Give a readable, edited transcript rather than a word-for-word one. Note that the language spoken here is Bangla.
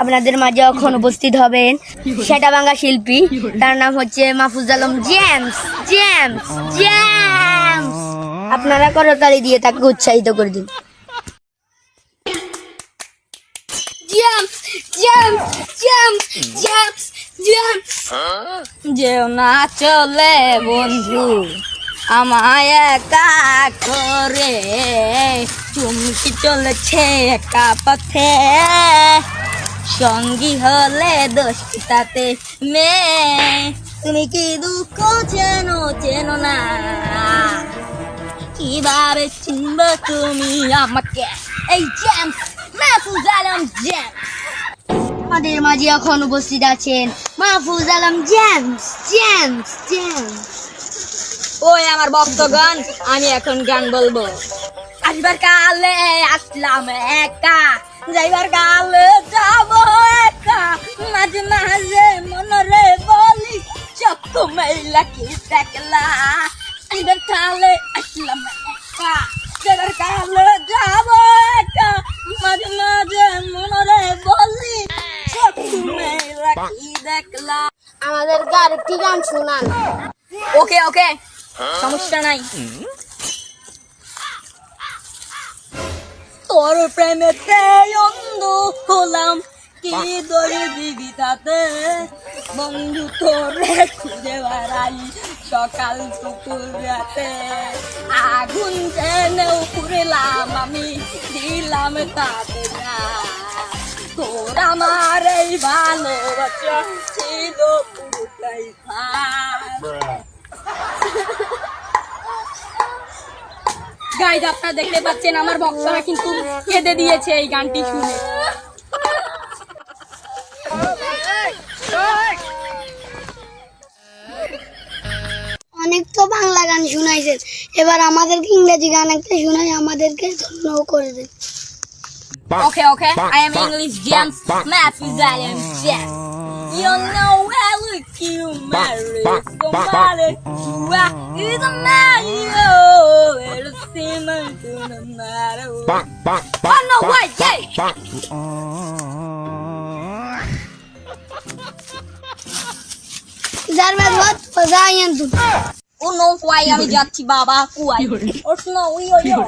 আপনাদের মাঝে এখন উপস্থিত হবেন সেটা বাংলা শিল্পী, তার নাম হচ্ছে Mahfuz Alam James. James James আপনারা করতালি দিয়ে তাকে উৎসাহিত করে দিন। James James James James James যেও না চলে বন্ধু আমায় একা করে, চুমকি চলেছে একা পথে, সঙ্গী হলে দোষী তাতে মেয়ে। তুমি কি দুঃখ চেনো চেনো না, কিভাবে চিনবে তুমি আমাকে? এই জেমস, মাহফুজ আলম জেমস। আমাদের মাঝে এখন উপস্থিত আছেন Mahfuz Alam James. James James ওই আমার ভক্তগণ, আমি এখন গান বলবো। আসবার কালে আসলাম একা, যাইবার কালে যাব একা, মাঝে মাঝে মনরে বলি চক্ষু মেলা কি দেখলা। আসবার কালে আসলাম একা, যাইবার কালে যাব একা, মাঝে মাঝে মনরে বলি চক্ষু মেলা কি দেখলা। আমাদেরকে আরেকটি গান শোনান। ওকে ওকে, সমস্যা নাই। তোর প্রেমেতে অন্ধ হলাম, কি দড়ি দিবি তাতে, বন্ধু তোরে খুঁজে বেড়াই সকাল দুপুর রাতে, আগুন জেনেও পুড়লাম আমি, দিলাম তাতে না। তোর আমার এই ভালোবাসা ছিল পুরোটাই ফাঁক। গাইজ, আপনারা দেখতে পাচ্ছেন আমার ভক্তরা কিন্তু কেঁদে দিয়েছে এই গানটি শুনে। অনেক তো বাংলা গান শুনাইছেন, এবার আমাদেরকে ইংরেজি গান একটা শুনাই, আমাদেরকে ধন্য করে দেন। Okay, okay, I am English James, Mathis James. You know where would you marry somebody who is a man, it'll seem to no matter what. Oh no, wait, yeah. Zarmet what fazayan tu. Oh no, why আমি যাচ্ছি বাবা কুয়াই। Oh no, yo.